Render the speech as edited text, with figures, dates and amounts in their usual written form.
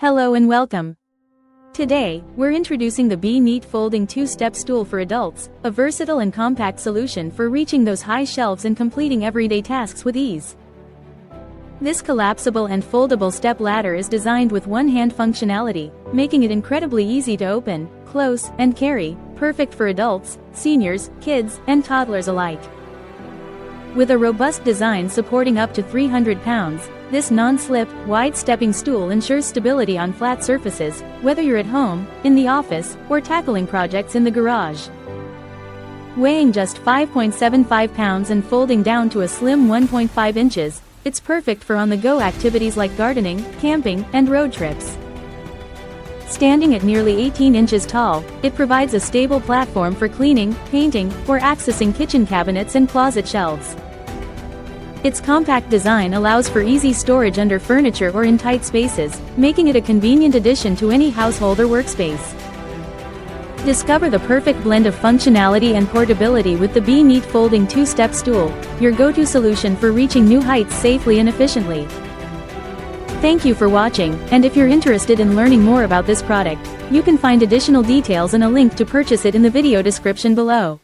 Hello and welcome. Today, we're introducing the Be Neat Folding 2-Step Stool for Adults, a versatile and compact solution for reaching those high shelves and completing everyday tasks with ease. This collapsible and foldable step ladder is designed with one-hand functionality, making it incredibly easy to open, close, and carry, perfect for adults, seniors, kids, and toddlers alike. With a robust design supporting up to 300 pounds, this non-slip, wide-stepping stool ensures stability on flat surfaces, whether you're at home, in the office, or tackling projects in the garage. Weighing just 5.75 pounds and folding down to a slim 1.5 inches, it's perfect for on-the-go activities like gardening, camping, and road trips. Standing at nearly 18 inches tall, it provides a stable platform for cleaning, painting, or accessing kitchen cabinets and closet shelves. Its compact design allows for easy storage under furniture or in tight spaces, making it a convenient addition to any household or workspace. Discover the perfect blend of functionality and portability with the Be Neat Folding 2-Step Stool, your go-to solution for reaching new heights safely and efficiently. Thank you for watching, and if you're interested in learning more about this product, you can find additional details and a link to purchase it in the video description below.